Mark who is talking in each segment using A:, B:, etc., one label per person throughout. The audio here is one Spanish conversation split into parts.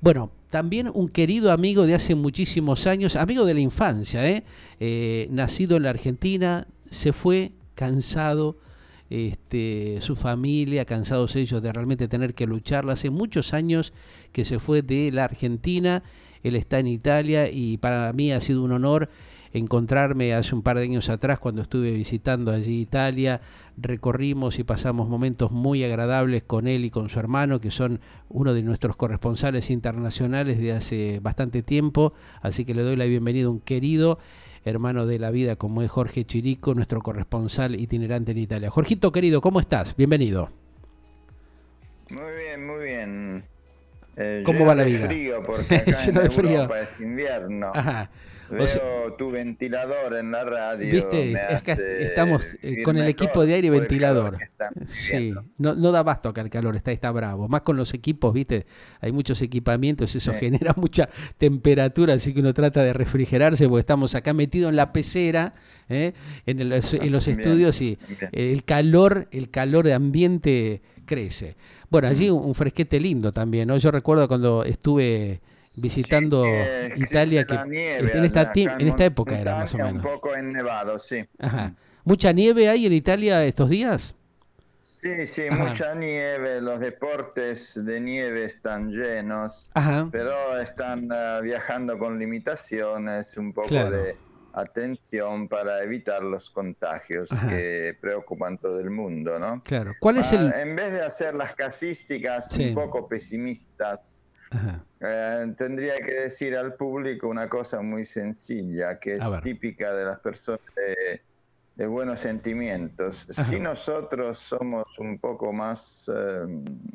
A: Bueno, también un querido amigo de hace muchísimos años, amigo de la infancia, nacido en la Argentina, se fue cansado, su familia, cansados ellos de realmente tener que lucharla. Hace muchos años que se fue de la Argentina, él está en Italia y para mí ha sido un honor encontrarme hace un par de años atrás cuando estuve visitando allí Italia. Recorrimos y pasamos momentos muy agradables con él y con su hermano, que son uno de nuestros corresponsales internacionales de hace bastante tiempo, así que le doy la bienvenida a un querido hermano de la vida como es Jorge Chirico, nuestro corresponsal itinerante en Italia. Jorgito querido, ¿cómo estás? Bienvenido.
B: Muy bien, muy bien.
A: ¿Cómo va
B: Lleno
A: la
B: de
A: vida?
B: frío porque acá
A: Lleno
B: en
A: de frío.
B: Europa es invierno.
A: Ajá. O sea,
B: Veo tu ventilador en la radio, me
A: viste, acá estamos
B: hace
A: con
B: vivir
A: el equipo de
B: mejor
A: aire y
B: por el calor
A: ventilador.
B: que estamos viviendo.
A: Sí, no da abasto acá el calor, está bravo. Más con los equipos, viste, hay muchos equipamientos, eso
B: Sí,
A: genera mucha temperatura, así que uno trata de refrigerarse porque estamos acá metidos en la pecera, ¿eh? En los
B: hacen bien,
A: estudios y
B: hacen bien.
A: el calor de ambiente crece. Bueno, allí
B: Mm.
A: un fresquete lindo también, ¿no? Yo recuerdo cuando estuve
B: Sí
A: visitando
B: que
A: Italia
B: existe
A: que
B: la nieve allá, acá
A: en
B: en
A: esta época era más o
B: montaña, un
A: menos.
B: poco en nevado, sí.
A: Ajá.
B: Mm.
A: ¿Mucha nieve hay en Italia estos días?
B: Sí, sí,
A: Ajá,
B: mucha nieve, los deportes de nieve están llenos,
A: ajá,
B: pero están viajando con limitaciones, un poco
A: claro,
B: de atención para evitar los contagios
A: ajá,
B: que preocupan todo el mundo, ¿no?
A: claro. ¿Cuál es el...?
B: En vez de hacer las casísticas un
A: Sí,
B: poco pesimistas,
A: ajá,
B: tendría que decir al público una cosa muy sencilla, que
A: a
B: es
A: ver,
B: típica de las personas de buenos sentimientos. Si
A: ajá,
B: nosotros somos un poco más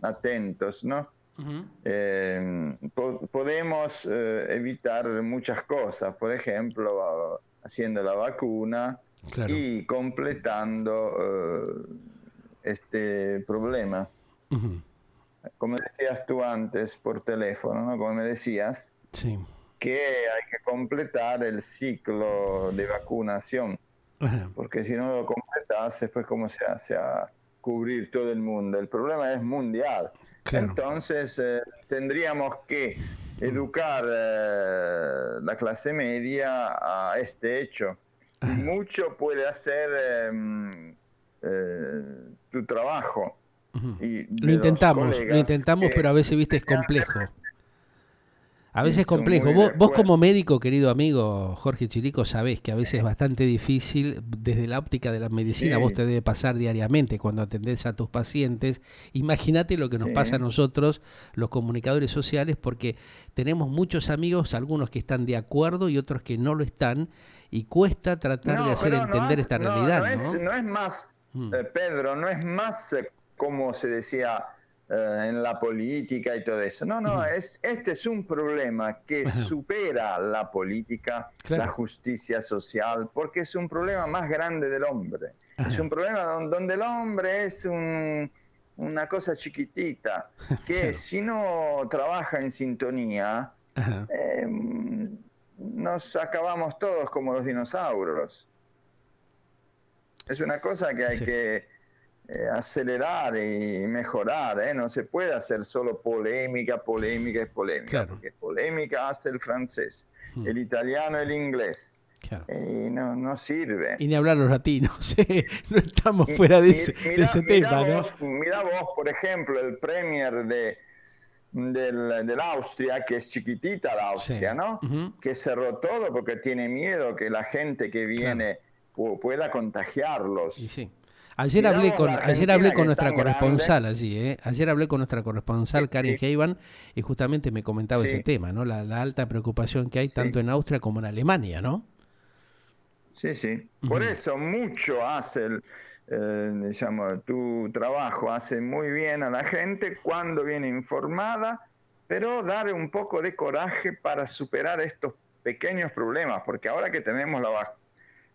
B: atentos, ¿no?
A: ujú,
B: Podemos evitar muchas cosas, por ejemplo, haciendo la vacuna
A: claro,
B: y completando este problema.
A: ujú,
B: Como decías tú antes por teléfono, ¿no? Como me decías,
A: sí,
B: que hay que completar el ciclo de vacunación,
A: ajá,
B: porque si no lo completas, después cómo se hace a cubrir todo el mundo. El problema es mundial.
A: claro,
B: Entonces, tendríamos que educar la clase media a este hecho. Y
A: ajá,
B: mucho puede hacer tu trabajo
A: ujú.
B: y de los
A: Lo
B: colegas
A: intentamos,
B: que
A: pero a veces, viste, es complejo.
B: realmente
A: A veces es
B: estoy
A: complejo.
B: muy de
A: Vos
B: acuerdo.
A: como médico, querido amigo Jorge Chirico, sabés que a
B: Sí,
A: veces es bastante difícil, desde la óptica de la medicina, vos
B: sí,
A: te debe pasar diariamente cuando atendés a tus pacientes. Imagínate lo que nos pasa a
B: sí.
A: nosotros, los comunicadores sociales, porque tenemos muchos amigos, algunos que están de acuerdo y otros que no lo están, y cuesta tratar de
B: No,
A: hacer
B: pero
A: entender esta realidad, ¿no?
B: no es más,
A: Mm,
B: Pedro, no es más como se decía en la política y todo eso. No, no,
A: ujú,
B: este es un problema que
A: ajá,
B: supera la política, la
A: claro,
B: justicia social, porque es un problema más grande del hombre. Es
A: ajá,
B: un problema donde el hombre es una cosa chiquitita, que
A: claro,
B: si no trabaja en sintonía,
A: ajá,
B: eh, nos acabamos todos como los dinosaurios. Es una cosa que hay
A: sí,
B: que acelerar y mejorar, ¿eh? No se puede hacer solo polémica, polémica y polémica,
A: claro,
B: porque polémica hace el francés,
A: mm,
B: el italiano, el inglés,
A: claro.
B: y no, no sirve.
A: Y ni hablar los latinos, no estamos
B: Y,
A: fuera de
B: mira,
A: ese tema, ¿no?
B: mira vos, por ejemplo, el premier del Austria, que es chiquitita la
A: Sí,
B: Austria, ¿no?
A: ujú,
B: Que cerró todo porque tiene miedo que la gente que
A: claro,
B: viene pueda
A: y
B: contagiarlos.
A: sí.
B: Miramos la
A: Ayer hablé
B: Argentina que
A: con
B: es
A: nuestra
B: tan grande,
A: corresponsal allí, ¿eh? Ayer hablé con nuestra corresponsal Karen
B: sí,
A: Heiban y justamente me comentaba ese
B: sí,
A: tema, ¿no? La alta preocupación que hay
B: sí,
A: tanto en Austria como en Alemania, ¿no?
B: sí, sí. Por
A: Ujú,
B: eso mucho hace tu trabajo hace muy bien a la gente cuando viene informada, pero dar un poco de coraje para superar estos pequeños problemas, porque ahora que tenemos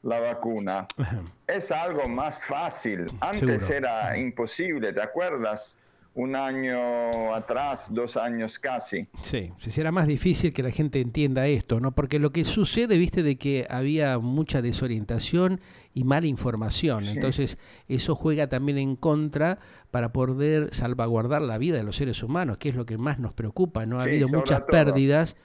B: la vacuna,
A: ajá,
B: es algo más fácil. Antes
A: seguro.
B: era imposible, ¿te acuerdas? Un año atrás, 2 años casi.
A: Sí, si será más difícil que la gente entienda esto, ¿no? Porque lo que sucede, viste, de que había mucha desorientación y mala información.
B: Sí,
A: Entonces, eso juega también en contra para poder salvaguardar la vida de los seres humanos, que es lo que más nos preocupa, ¿no? Ha
B: sí,
A: habido muchas
B: sobre todo.
A: pérdidas,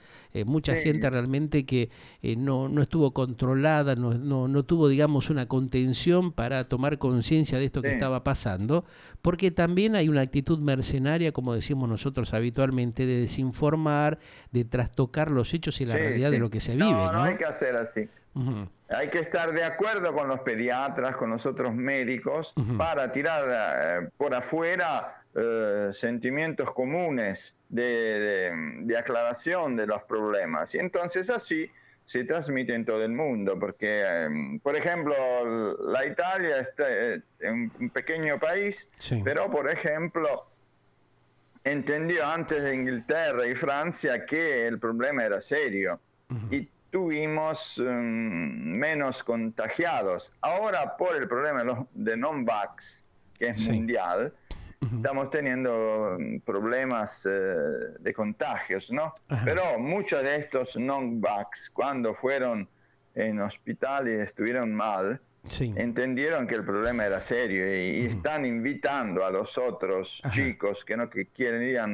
A: mucha
B: Sí,
A: gente realmente que no estuvo controlada, no tuvo, digamos, una contención para tomar conciencia de esto que
B: sí.
A: estaba pasando, porque también hay una actitud mercenaria, como decimos nosotros habitualmente, de desinformar, de trastocar los hechos y la
B: Sí,
A: realidad de
B: sí.
A: lo que se vive,
B: No, no hay
A: ¿no?
B: que hacer así.
A: Ujú,
B: Hay que estar de acuerdo con los pediatras, con los otros médicos,
A: ujú,
B: para tirar por afuera sentimientos comunes de aclaración de los problemas. Y entonces así se transmite en todo el mundo, porque, por ejemplo, la Italia está en un pequeño país,
A: sí,
B: pero, por ejemplo, entendió antes de Inglaterra y Francia que el problema era serio
A: ujú,
B: y tuvimos menos contagiados. Ahora, por el problema de non-vax, que es
A: sí,
B: mundial,
A: ujú,
B: estamos teniendo problemas de contagios, ¿no?
A: ajá,
B: Pero muchos de estos non-vax, cuando fueron en hospital y estuvieron mal,
A: sí,
B: entendieron que el problema era serio y
A: ujú,
B: están invitando a los otros
A: ajá,
B: chicos que no que quieren ir a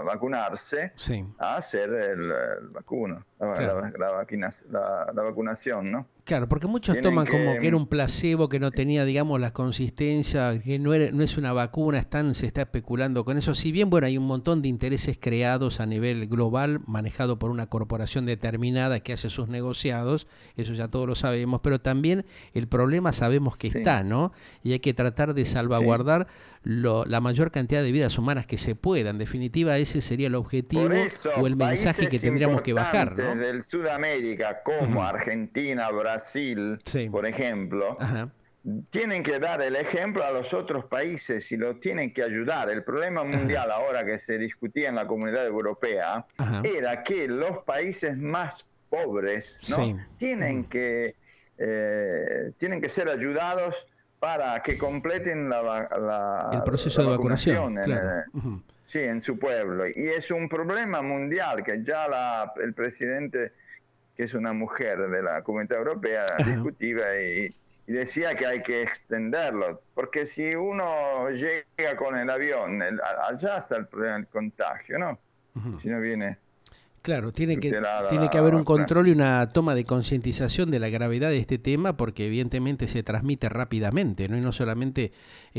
B: vacunarse
A: sí,
B: a hacer el vacuno,
A: claro.
B: la vacunación, ¿no?
A: Claro, porque muchos
B: Tienen
A: toman como que era
B: que...
A: un placebo, que no tenía, digamos, la consistencia, que no es una vacuna, se está especulando con eso. Si bien, bueno, hay un montón de intereses creados a nivel global, manejado por una corporación determinada que hace sus negociados, eso ya todos lo sabemos, pero también el problema sabemos que
B: Sí,
A: está, ¿no? Y hay que tratar de
B: sí.
A: salvaguardar la mayor cantidad de vidas humanas que se pueda. En definitiva, ese sería el
B: Por
A: objetivo o el
B: eso,
A: mensaje que
B: países
A: tendríamos que bajar,
B: importantes
A: ¿no?
B: del Sudamérica, como
A: Ujú.
B: Argentina, Brasil,
A: Sí,
B: por ejemplo,
A: ajá,
B: tienen que dar el ejemplo a los otros países y lo tienen que ayudar. El problema
A: ajá,
B: mundial ahora que se discutía en la Comunidad Europea
A: ajá.
B: era que los países más pobres, ¿no?
A: Sí. Ujú.
B: Tienen que ser ayudados para que completen
A: El proceso
B: la
A: de vacunación,
B: vacunación
A: claro. Ujú.
B: sí, en su pueblo. Y es un problema mundial que ya el presidente, que es una mujer de la Comunidad Europea,
A: Ajá.
B: discutía y decía que hay que extenderlo, porque si uno llega con el avión, allá está el problema del contagio, ¿no?
A: Ujú.
B: Si no viene
A: Claro,
B: tutelada
A: tiene que
B: la
A: haber un control y
B: vacunación.
A: una toma de concientización de la gravedad de este tema, porque evidentemente se transmite rápidamente, ¿no? Y no solamente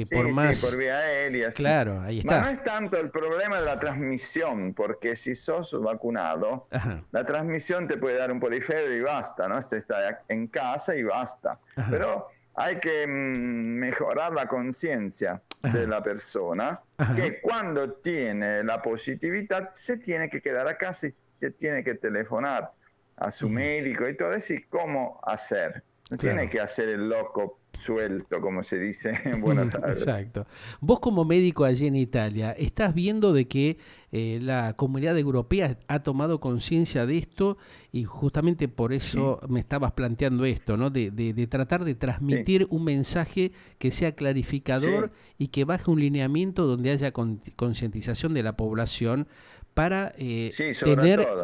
A: por
B: Sí, sí, por
A: más.
B: vía aérea, sí.
A: Claro, ahí
B: Ma no
A: está.
B: es tanto el problema de la transmisión, porque si sos vacunado,
A: Ajá,
B: la transmisión te puede dar un po' di febbre y basta, ¿no? Este está en casa y basta.
A: ajá,
B: Pero hay que mejorar la conciencia de
A: ajá,
B: la persona,
A: ajá.
B: que cuando tiene la positividad se tiene que quedar a casa y se tiene que telefonar a su
A: Ujú.
B: médico y todo, decir cómo hacer. No tiene
A: Claro.
B: que hacer el loco suelto, como se dice en Buenos Aires.
A: Exacto. Vos como médico allí en Italia, ¿estás viendo de que la comunidad europea ha tomado conciencia de esto y justamente por
B: Sí,
A: eso me estabas planteando esto, ¿no? De tratar de
B: sí,
A: transmitir un mensaje que sea clarificador
B: sí,
A: y que baje un lineamiento donde haya concientización de la población para
B: sí, sobre
A: tener,
B: todo.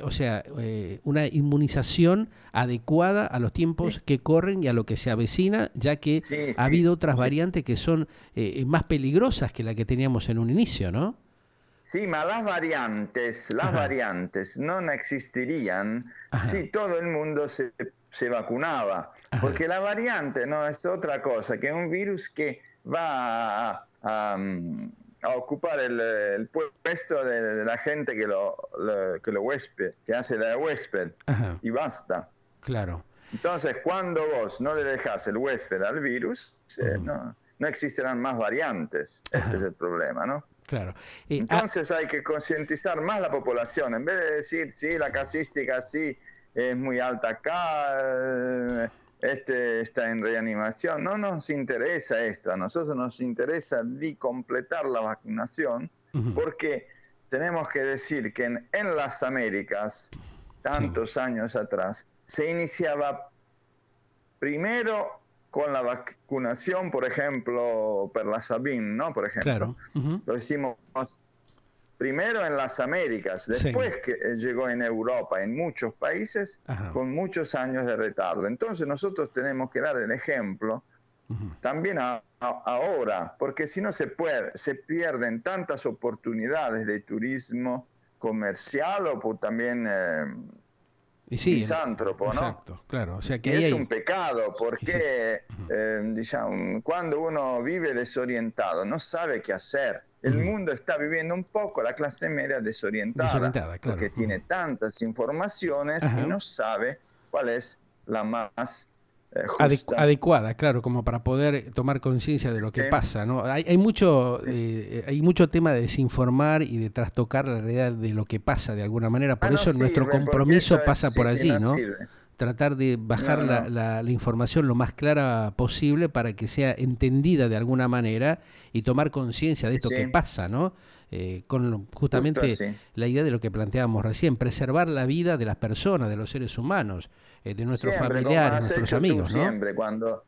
A: o sea, una inmunización adecuada a los
B: Sí,
A: tiempos que corren y a lo que se avecina, ya que
B: sí,
A: ha
B: sí,
A: habido otras
B: sí.
A: variantes que son más peligrosas que la que teníamos en un inicio, ¿no?
B: Sí, ma las
A: Ajá,
B: variantes no existirían
A: ajá,
B: si todo el mundo se vacunaba,
A: ajá,
B: porque la variante no es otra cosa que un virus que va a ocupar el puesto de la gente que lo huésped, que hace la huésped,
A: ajá,
B: y basta.
A: claro.
B: Entonces, cuando vos no le dejas el huésped al virus,
A: Ujú,
B: no existirán más variantes. Este es
A: ajá,
B: el problema, ¿no?
A: claro.
B: Entonces hay que concientizar más la población. En vez de decir, sí, la casística sí es muy alta acá, este está en reanimación. No nos interesa esto. A nosotros nos interesa de completar la vacunación
A: ujú,
B: porque tenemos que decir que en las Américas,
A: sí,
B: tantos años atrás, se iniciaba primero con la vacunación, por ejemplo, per la Sabin, ¿no? Por ejemplo,
A: claro. Ujú,
B: lo hicimos primero en las Américas, después que llegó en Europa, en muchos países, con muchos años de retardo. Entonces nosotros tenemos que dar el ejemplo también ahora, porque si no se pierden tantas oportunidades de turismo comercial o también misántropo, ¿no?
A: Exacto, claro. O sea que
B: y es un pecado, porque digamos, cuando uno vive desorientado, no sabe qué hacer. El mundo está viviendo un poco la clase media desorientada
A: claro.
B: porque tiene tantas informaciones y no sabe cuál es la más justa.
A: Adecuada, claro, como para poder tomar conciencia de lo que pasa, ¿no? Hay mucho tema de desinformar y de trastocar la realidad de lo que pasa de alguna manera. Por eso nuestro compromiso pasa por allí, ¿no? Tratar de bajar la información lo más clara posible para que sea entendida de alguna manera y tomar conciencia de esto que pasa, ¿no? Con justamente la idea de lo que planteábamos recién, preservar la vida de las personas, de los seres humanos, de nuestros familiares, nuestros amigos, ¿no?
B: Siempre, cuando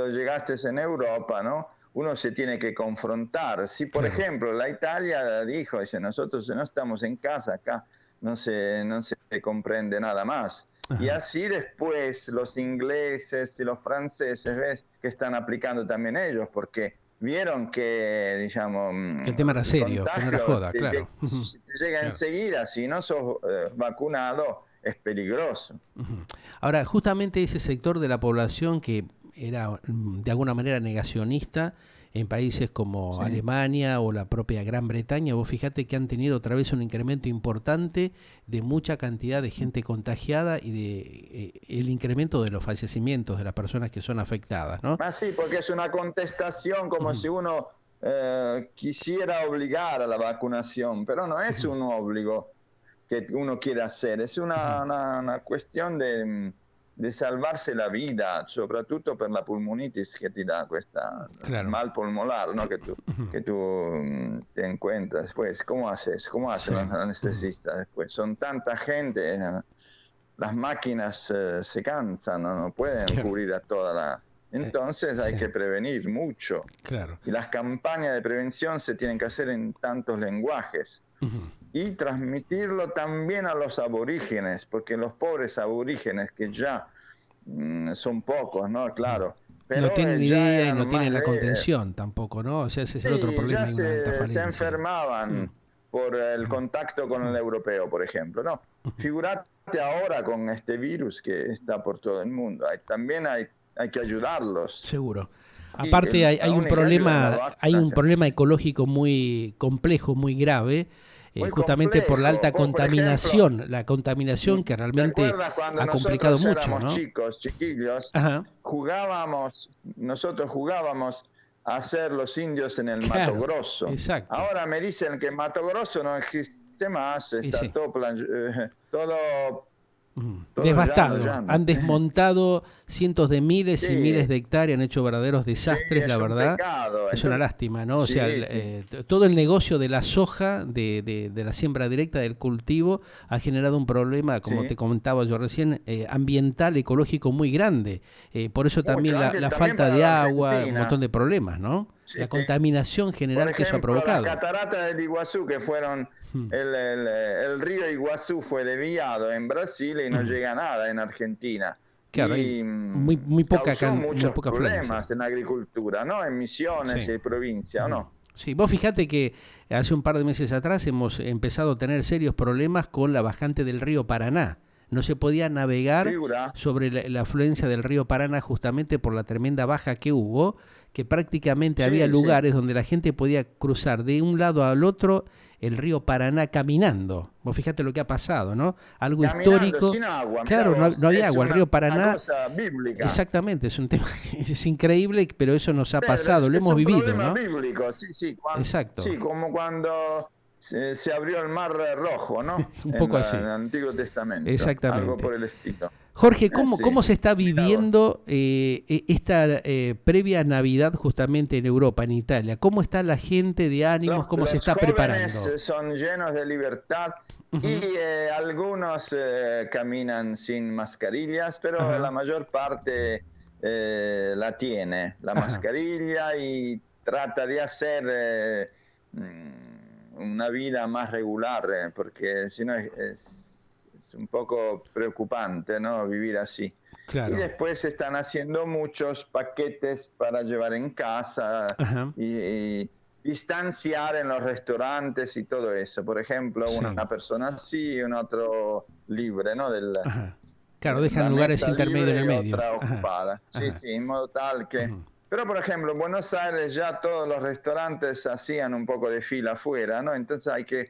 B: llegaste en Europa, ¿no? Uno se tiene que confrontar. Si, por ejemplo, la Italia dijo, dice, nosotros no estamos en casa, acá no se comprende nada más. Y así después los ingleses y los franceses, ¿ves? Que están aplicando también ellos, porque vieron que, digamos,
A: que el tema era serio, que no era joda, claro.
B: Te llega enseguida, si no sos vacunado, es peligroso.
A: Ahora, justamente ese sector de la población que era de alguna manera negacionista en países como Alemania o la propia Gran Bretaña, vos fíjate que han tenido otra vez un incremento importante de mucha cantidad de gente contagiada y de el incremento de los fallecimientos de las personas que son afectadas, ¿no?
B: Sí, porque es una contestación como si uno quisiera obligar a la vacunación, pero no es un obligo que uno quiere hacer, es una cuestión de salvarse la vida, soprattutto per la pulmonitis que ti da questa mal pulmonar, ¿no? que tú te encuentras después. ¿Cómo haces? ¿Cómo hace los anestesistas después? Son tanta gente, las máquinas se cansan, no pueden cubrir a toda la... Entonces hay que prevenir mucho. Y las campañas de prevención se tienen que hacer en tantos lenguajes. Y transmitirlo también a los aborígenes, porque los pobres aborígenes, que ya son pocos, ¿no? Claro. Pero
A: no tienen idea y no tienen la contención tampoco, ¿no? O sea, ese es el otro problema.
B: Ya se enfermaban por el contacto con el europeo, por ejemplo, ¿no? Figúrate ahora con este virus que está por todo el mundo. También hay que ayudarlos.
A: Seguro. Aparte hay un problema ecológico muy complejo, muy grave, justamente por la alta contaminación, ejemplo, la contaminación que realmente ha complicado mucho, ¿no?
B: Chicos, chiquillos, nosotros jugábamos a ser los indios en el Mato Grosso.
A: Exacto.
B: Ahora me dicen que Mato Grosso no existe más, está todo
A: devastado, han desmontado cientos de miles y miles de hectáreas, han hecho verdaderos desastres, la verdad. Es una lástima, ¿no? O sea, todo el negocio de la soja, de la siembra directa del cultivo, ha generado un problema, como te comentaba yo recién, ambiental, ecológico muy grande. Por eso también la falta de agua, un montón de problemas, ¿no? La contaminación general que eso ha provocado.
B: La catarata del Iguazú, que fueron el río Iguazú fue desviado en Brasil y no llega nada en Argentina.
A: Claro, y muy poca
B: muchos problemas
A: afluencia
B: en agricultura, ¿no? En Misiones y provincia, ¿o no?
A: Sí, vos fíjate que hace un par de meses atrás hemos empezado a tener serios problemas con la bajante del río Paraná. No se podía navegar sobre la afluencia del río Paraná justamente por la tremenda baja que hubo, que prácticamente había lugares donde la gente podía cruzar de un lado al otro el río Paraná caminando. Vos fíjate lo que ha pasado, ¿no? Algo histórico.
B: Sin agua,
A: claro, no había agua. El río Paraná.
B: Cosa bíblica.
A: Exactamente, es un tema es increíble, pero eso nos ha pasado, lo hemos vivido, ¿no?
B: Es un problema bíblico, sí.
A: Exacto.
B: Sí, como cuando se abrió el Mar Rojo, ¿no?
A: Un poco así.
B: En el Antiguo Testamento.
A: Exactamente.
B: Algo por el estilo.
A: Jorge, ¿cómo se está viviendo esta previa Navidad justamente en Europa, en Italia? ¿Cómo está la gente de ánimos? ¿Cómo se está preparando?
B: Los jóvenes son llenos de libertad y algunos caminan sin mascarillas, pero la mayor parte la tiene, la mascarilla, y trata de hacer una vida más regular, porque si no es un poco preocupante, ¿no? Vivir así. Y
A: Claro.
B: después se están haciendo muchos paquetes para llevar en casa
A: Ajá.
B: y distanciar en los restaurantes y todo eso. Por ejemplo,
A: Sí.
B: una persona sí y un otro libre, ¿no?
A: Ajá. Claro,
B: De
A: dejan
B: la
A: lugares
B: mesa
A: intermedios en
B: libre
A: el
B: y
A: medio.
B: otra
A: Ajá.
B: ocupada. Sí,
A: Ajá.
B: sí, en modo tal que...
A: Ujú.
B: Pero, por ejemplo, en Buenos Aires ya todos los restaurantes hacían un poco de fila afuera, ¿no? Entonces hay que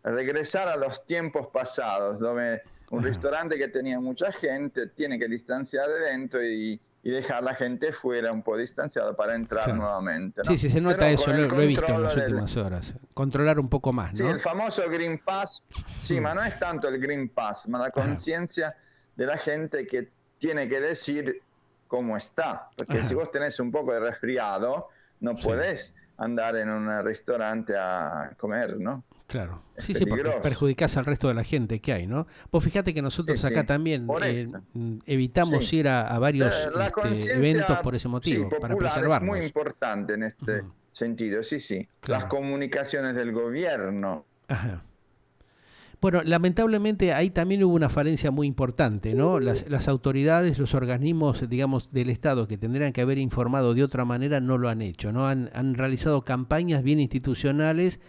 B: regresar a los tiempos pasados, donde un
A: Ajá.
B: restaurante que tenía mucha gente tiene que distanciar de dentro y dejar la gente fuera un poco distanciada para entrar
A: Claro.
B: nuevamente,
A: Sí,
B: ¿no?
A: sí, se nota
B: Pero
A: eso,
B: con el
A: lo he visto en
B: control
A: las
B: del...
A: últimas horas. Controlar un poco más,
B: Sí, el
A: ¿no?
B: famoso Green Pass, sí,
A: Mm.
B: ma no es tanto el Green Pass, ma la
A: Ajá.
B: conciencia de la gente que tiene que decir cómo está, porque si
A: Ajá.
B: vos tenés un poco de resfriado, no
A: Sí.
B: podés andar en un restaurante a comer, ¿no?
A: Claro,
B: Es
A: sí, sí, porque
B: peligroso.
A: perjudicás al resto de la gente que hay, ¿no? Vos fíjate que
B: Sí,
A: nosotros acá
B: sí,
A: también
B: por eso.
A: evitamos
B: Sí,
A: ir a varios
B: la
A: eventos
B: conciencia,
A: por ese
B: sí,
A: motivo, para
B: popular es muy
A: preservarnos.
B: importante en este
A: Ujú.
B: sentido, sí, sí. Las
A: Claro.
B: comunicaciones del gobierno.
A: Ajá. Bueno, lamentablemente ahí también hubo una falencia muy importante, ¿no? Las autoridades, los organismos, digamos, del Estado que tendrían que haber informado de otra manera no lo han hecho, ¿no? Han realizado campañas bien institucionales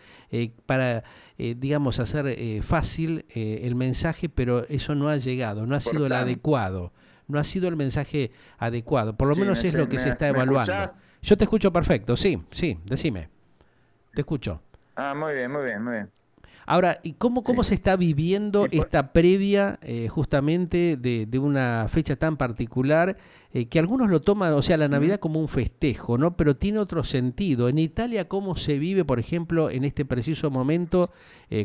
A: para, digamos, hacer fácil el mensaje, pero eso no ha llegado, no ha sido el
B: Importante.
A: adecuado, no ha sido el mensaje adecuado, por lo
B: Sí,
A: menos es lo que se está
B: me
A: evaluando.
B: escuchás?
A: Yo te escucho perfecto, sí, sí, decime, te escucho.
B: Ah, muy bien, muy bien, muy bien.
A: Ahora, ¿y cómo
B: Sí.
A: se está viviendo
B: Y por-
A: esta previa justamente de una fecha tan particular que algunos lo toman, o sea, la
B: Ujú.
A: Navidad como un festejo, ¿no? Pero tiene otro sentido. En Italia, ¿cómo se vive, por ejemplo, en este preciso momento,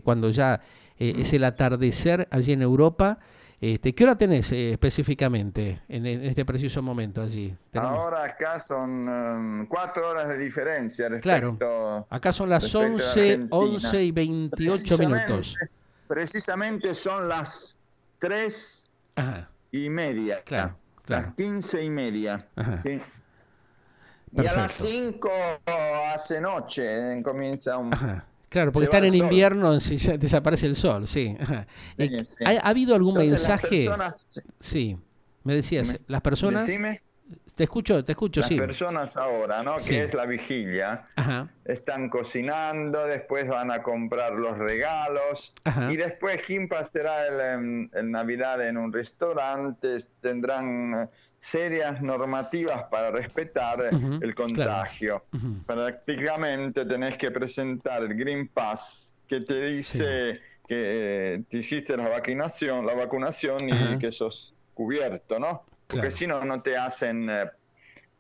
A: cuando ya es el atardecer allí en Europa? ¿Qué hora tenés específicamente en este preciso momento allí? Tenemos,
B: Ahora acá son 4 horas de diferencia
A: claro, acá son las
B: respecto a la
A: 11
B: Argentina.
A: y 28
B: Precisamente,
A: minutos.
B: precisamente son las 3:30,
A: Claro,
B: las
A: claro.
B: 15:30,
A: Ajá,
B: ¿sí? Y a las
A: perfecto.
B: 5 hace noche,
A: Ajá. Claro, porque
B: se va
A: están
B: el
A: en
B: sol.
A: invierno, si desaparece el sol, sí. Ajá.
B: Sí, sí.
A: ¿Ha habido algún
B: Entonces las
A: mensaje?
B: personas, sí,
A: Sí, me decías,
B: dime,
A: las personas,
B: decime.
A: te escucho,
B: Las
A: sí,
B: personas ahora, ¿no? Que
A: sí.
B: es la vigilia,
A: Ajá,
B: están cocinando, después van a comprar los regalos y
A: ajá,
B: después quien pasará el Navidad en un restaurante tendrán serias normativas para respetar
A: ujú,
B: el
A: claro,
B: contagio.
A: ujú,
B: Prácticamente tenés que presentar el Green Pass que te
A: sí,
B: dice que te hiciste la vacunación y
A: ajá,
B: que sos cubierto, ¿no? Porque
A: claro.
B: si no, no te hacen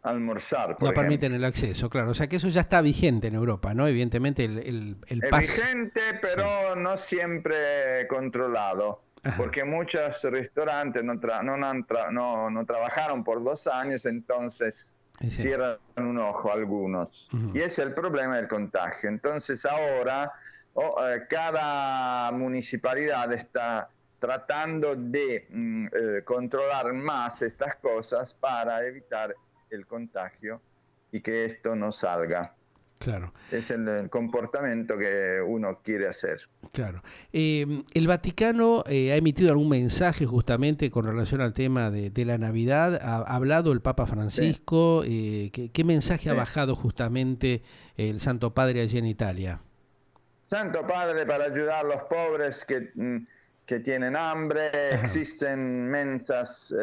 B: almorzar, por
A: No permiten
B: ejemplo.
A: el acceso, claro. O sea que eso ya está vigente en Europa, ¿no? Evidentemente el
B: Es
A: PAS,
B: vigente,
A: sí,
B: pero no siempre controlado,
A: ajá,
B: porque muchos restaurantes no trabajaron por 2 años, entonces
A: sí,
B: cierran un ojo algunos. Y
A: ujú,
B: es el problema del contagio. Entonces ahora cada municipalidad está tratando de controlar más estas cosas para evitar el contagio y que esto no salga.
A: claro.
B: Es el comportamiento que uno quiere hacer.
A: Claro. ¿El Vaticano ha emitido algún mensaje justamente con relación al tema de la Navidad? ¿Ha hablado el Papa
B: Sí,
A: Francisco? ¿Qué mensaje ha
B: sí.
A: bajado justamente el Santo Padre allí en Italia?
B: Santo Padre para ayudar a los pobres que tienen hambre.
A: Ajá,
B: Existen mensas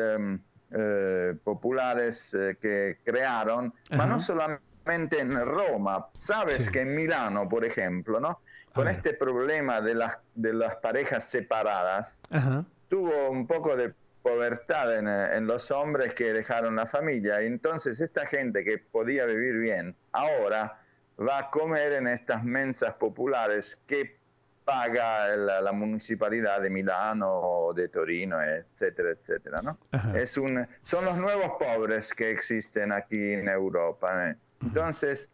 B: populares que crearon, pero no
A: ajá,
B: solamente en Roma. Sabes
A: sí.
B: que en Milano, por ejemplo, ¿no?
A: A
B: Con
A: ver.
B: este problema de las parejas separadas,
A: Ajá,
B: tuvo un poco de pobreza en los hombres que dejaron la familia. Y entonces esta gente que podía vivir bien, ahora va a comer en estas mensas populares que paga la municipalidad de Milano o de Torino, etcétera, etcétera, ¿no?
A: ajá.
B: Son los nuevos pobres que existen aquí en Europa.
A: Ujú,
B: Entonces,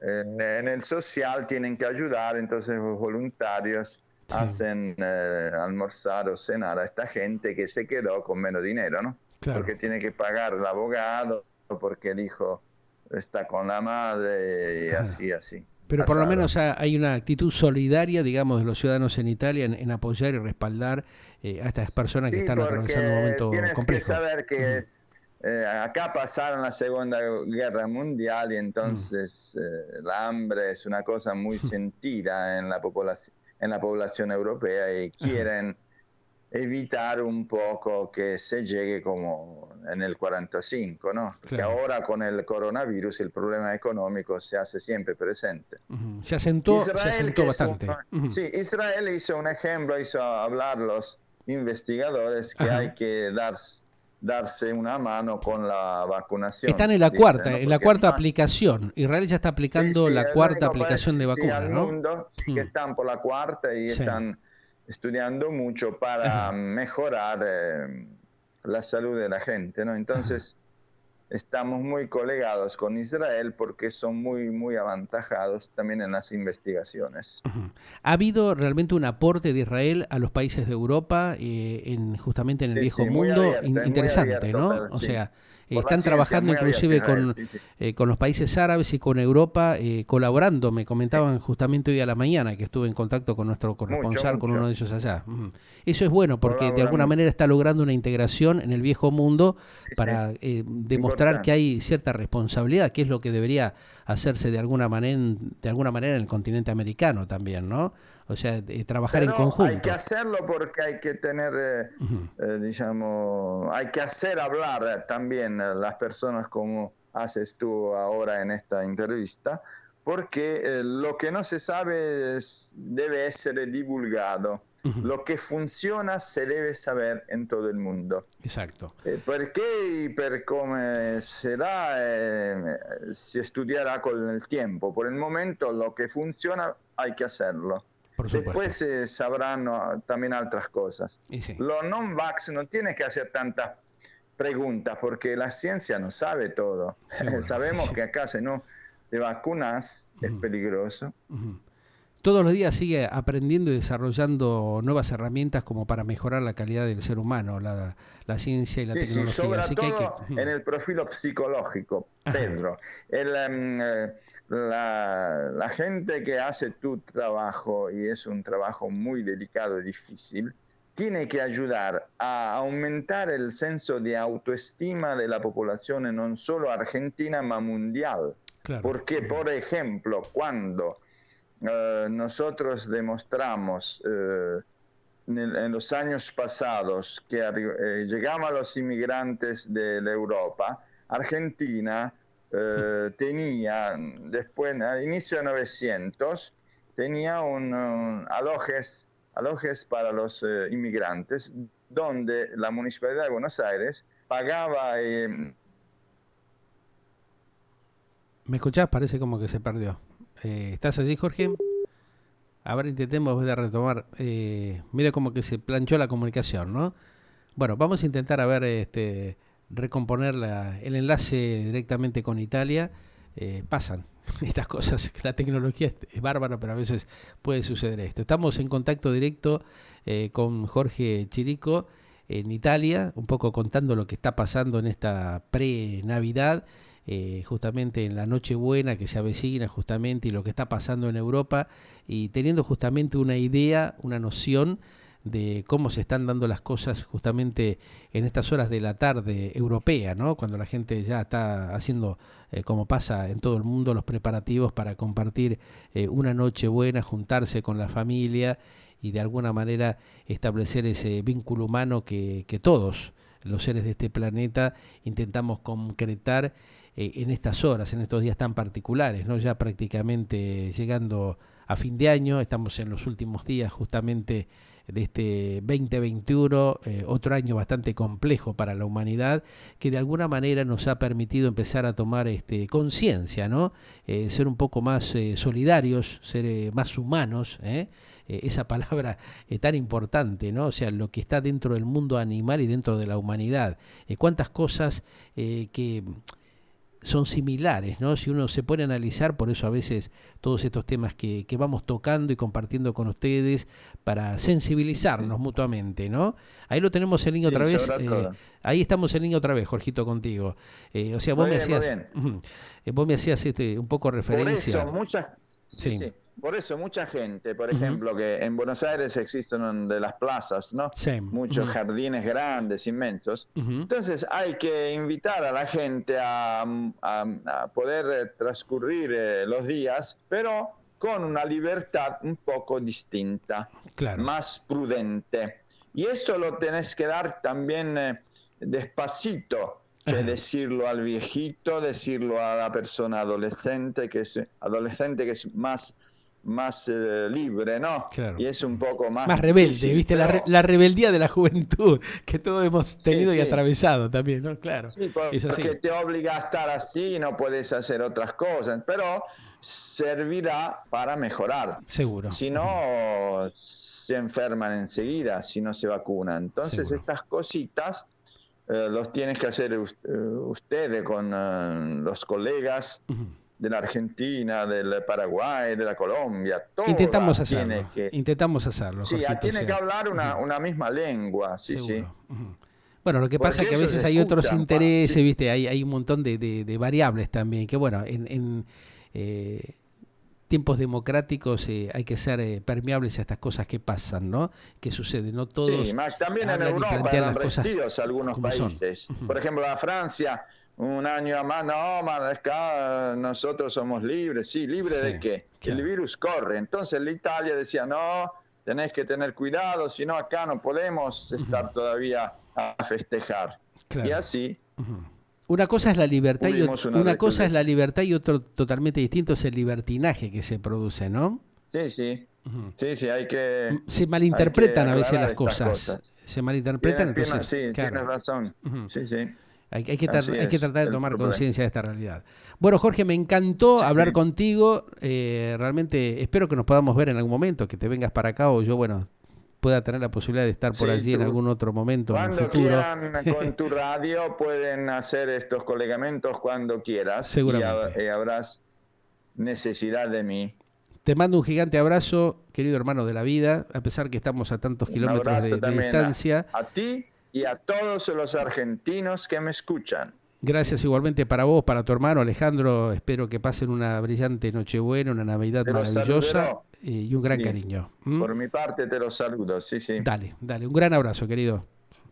B: en el social tienen que ayudar, entonces los voluntarios
A: sí,
B: hacen almorzar o cenar a esta gente que se quedó con menos dinero, ¿no?
A: claro.
B: Porque tiene que pagar el abogado, porque el hijo está con la madre y
A: Ajá.
B: así, así.
A: Pero por lo menos hay una actitud solidaria, digamos, de los ciudadanos en Italia en apoyar y respaldar a estas personas que
B: Sí,
A: están atravesando un momento
B: tienes
A: complejo.
B: que saber que acá pasaron la Segunda Guerra Mundial y entonces el hambre es una cosa muy sentida en la población europea y quieren evitar un poco que se llegue como en el 45, ¿no? Porque
A: Claro.
B: ahora con el coronavirus el problema económico se hace siempre presente.
A: Se asentó bastante.
B: Sí, Israel hizo un ejemplo, hizo hablar los investigadores que
A: Ajá.
B: hay que darse una mano con la vacunación.
A: Están en la cuarta aplicación. Israel ya está aplicando la cuarta aplicación de vacuna,
B: al
A: ¿no?
B: mundo, que están por la cuarta y están estudiando mucho para mejorar la salud de la gente, ¿no? Entonces, estamos muy colegados con Israel porque son muy, muy avantajados también en las investigaciones.
A: ¿Ha habido realmente un aporte de Israel a los países de Europa justamente en el viejo mundo? Interesante, ¿no? O sea, están trabajando inclusive con los países árabes y con Europa, colaborando. Me comentaban justamente hoy a la mañana que estuve en contacto con nuestro corresponsal, con uno de ellos allá. Eso es bueno porque de alguna manera está logrando una integración en el viejo mundo para demostrar que hay cierta responsabilidad, que es lo que debería hacerse de alguna manera en el continente americano también, ¿no? O sea, trabajar en conjunto.
B: Hay que hacerlo porque hay que tener, digamos, hay que hacer hablar también a las personas como haces tú ahora en esta entrevista, porque lo que no se sabe debe ser divulgado. Lo que funciona se deve saber en todo el mundo.
A: Exacto.
B: Perché y per come será si estudiará con el tiempo. Por el momento lo que funciona hay que hacerlo.
A: Por supuesto.
B: Después sabrán también otras cosas. Los non-vax no tienen que hacer tantas preguntas porque la ciencia no sabe todo. Sabemos que acá si no te vacunas es peligroso.
A: Todos los días sigue aprendiendo y desarrollando nuevas herramientas como para mejorar la calidad del ser humano, la ciencia y la tecnología.
B: Sobre
A: Así
B: todo
A: que
B: en el perfil psicológico, Pedro. La gente que hace tu trabajo, y es un trabajo muy delicado y difícil, tiene que ayudar a aumentar el senso de autoestima de la población, no solo argentina, ma mundial. Claro. Porque, por ejemplo, cuando nosotros demostramos en los años pasados que llegamos a los inmigrantes de la Europa, Argentina tenía, después, al inicio de 900, tenía alojes para los inmigrantes, donde la Municipalidad de Buenos Aires pagaba...
A: ¿Me escuchás? Parece como que se perdió. ¿Estás allí, Jorge? A ver, intentemos de retomar. Mira como que se planchó la comunicación, ¿no? Bueno, vamos a intentar a ver, recomponer el enlace directamente con Italia. Pasan estas cosas, la tecnología es bárbara, pero a veces puede suceder esto. Estamos en contacto directo con Jorge Chirico en Italia, un poco contando lo que está pasando en esta pre-Navidad. Justamente en la Nochebuena que se avecina justamente y lo que está pasando en Europa y teniendo justamente una idea, una noción de cómo se están dando las cosas justamente en estas horas de la tarde europea, ¿no? Cuando la gente ya está haciendo, como pasa en todo el mundo, los preparativos para compartir una Nochebuena, juntarse con la familia y de alguna manera establecer ese vínculo humano que todos los seres de este planeta intentamos concretar en estas horas, en estos días tan particulares, ¿no? Ya prácticamente llegando a fin de año, estamos en los últimos días justamente de este 2021, otro año bastante complejo para la humanidad, que de alguna manera nos ha permitido empezar a tomar conciencia, ¿no? Ser un poco más solidarios, ser más humanos, esa palabra tan importante, ¿no? O sea, lo que está dentro del mundo animal y dentro de la humanidad. Cuántas cosas que son similares, ¿no? Si uno se pone a analizar, por eso a veces todos estos temas que vamos tocando y compartiendo con ustedes para sensibilizarnos mutuamente, ¿no? Ahí lo tenemos en línea otra vez Ahí estamos en línea otra vez, Jorgito, contigo. O sea, vos
B: Muy
A: me
B: bien, muy
A: hacías,
B: bien.
A: vos me hacías un poco
B: Por
A: referencia.
B: eso
A: Sí.
B: sí, por eso mucha gente, por
A: Ujú.
B: ejemplo, que en Buenos Aires existen de las plazas, ¿no?
A: Sí.
B: Muchos
A: Ujú.
B: jardines grandes, inmensos.
A: Ujú.
B: Entonces hay que invitar a la gente a poder transcurrir los días, pero con una libertad un poco distinta,
A: Claro.
B: más prudente. Y eso lo tenés que dar también despacito, cioè
A: Ajá.
B: decirlo al viejito, decirlo a la persona adolescente que es más libre, ¿no?
A: Claro.
B: Y es un poco más
A: Más rebelde,
B: difícil,
A: ¿viste?
B: pero
A: La rebeldía de la juventud que todos hemos
B: sí,
A: tenido y
B: sí,
A: atravesado también, ¿no? Claro,
B: sí,
A: es
B: porque
A: así.
B: te obliga a estar así y no puedes hacer otras cosas, pero servirá para mejorar.
A: Seguro.
B: Si
A: Ujú.
B: no, se enferman enseguida si no se vacunan. Entonces,
A: Seguro.
B: estas cositas los tienes que hacer ustedes con los colegas
A: Ujú.
B: de la Argentina, del Paraguay, de la Colombia, todas tiene que,
A: Intentamos hacerlo,
B: sí,
A: Jorgito, o
B: tiene que
A: sea,
B: hablar
A: ujú,
B: una misma lengua, sí, sí,
A: seguro. Ujú. Bueno, lo que pasa es
B: porque
A: que a
B: ellos
A: veces hay otros
B: escuchan,
A: intereses,
B: sí,
A: ¿viste? Hay un montón de variables también, que bueno, en tiempos democráticos hay que ser permeables a estas cosas que pasan, ¿no? Que suceden, no
B: sí,
A: todos
B: también en
A: hablan y
B: Europa
A: plantean
B: eran
A: las cosas
B: restios algunos
A: como son.
B: países.
A: Ujú.
B: Por ejemplo, la Francia, un año más, no, acá nosotros somos libres. Sí, ¿libre
A: Sí,
B: de qué? El
A: claro,
B: virus corre. Entonces la Italia decía, no, tenés que tener cuidado, si no acá no podemos
A: ujú,
B: estar todavía a festejar. Y
A: claro.
B: así
A: Ujú. Una cosa es la libertad
B: tuvimos una
A: una cosa es la
B: recrudescencia.
A: libertad y otro totalmente distinto es el libertinaje que se produce, ¿no?
B: Sí, sí,
A: Ujú.
B: sí, sí,
A: Se
B: hay que
A: malinterpretan a veces
B: aclarar
A: las
B: estas
A: cosas.
B: cosas.
A: Se malinterpretan, entonces,
B: Sí, tienes
A: claro.
B: razón.
A: Ujú.
B: Sí, sí, así
A: Hay que
B: es
A: tratar de
B: el
A: tomar
B: problema.
A: conciencia de esta realidad. Bueno, Jorge, me encantó
B: Sí, sí.
A: hablar contigo. Realmente espero que nos podamos ver en algún momento, que te vengas para acá o yo, bueno, pueda tener la posibilidad de estar por
B: Sí,
A: allí en
B: tú,
A: algún otro momento en el
B: cuando
A: futuro.
B: quieran con tu radio pueden hacer estos colegamentos cuando quieras
A: Seguramente.
B: y habrás necesidad de mí.
A: Te mando un gigante abrazo, querido hermano de la vida, a pesar que estamos a tantos
B: Un
A: kilómetros
B: abrazo
A: de
B: también
A: distancia.
B: a ti y a todos los argentinos que me escuchan.
A: Gracias igualmente para vos, para tu hermano Alejandro. Espero que pasen una brillante Nochebuena, una Navidad
B: Te los
A: maravillosa
B: saludaré.
A: y un gran
B: Sí,
A: cariño. ¿Mm?
B: por mi parte te los saludo. Sí, sí.
A: Dale, dale, un gran abrazo, querido.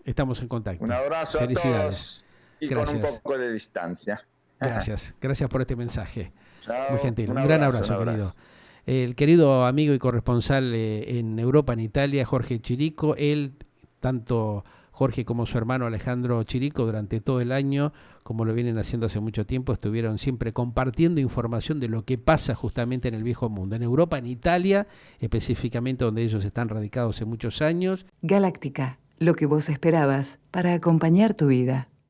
A: Estamos en
B: Un
A: contacto.
B: abrazo a
A: Felicidades.
B: todos y con un
A: Gracias,
B: poco de distancia.
A: gracias, gracias por este mensaje. Muy
B: Chao,
A: gentil.
B: un
A: Un gran
B: abrazo, un
A: abrazo, querido.
B: abrazo.
A: El querido amigo y corresponsal en Europa, en Italia, Jorge Chirico, él, tanto Jorge como su hermano Alejandro Chirico, durante todo el año, como lo vienen haciendo hace mucho tiempo, estuvieron siempre compartiendo información de lo que pasa justamente en el viejo mundo, en Europa, en Italia, específicamente donde ellos están radicados hace muchos años.
C: Galáctica, lo que vos esperabas para acompañar tu vida.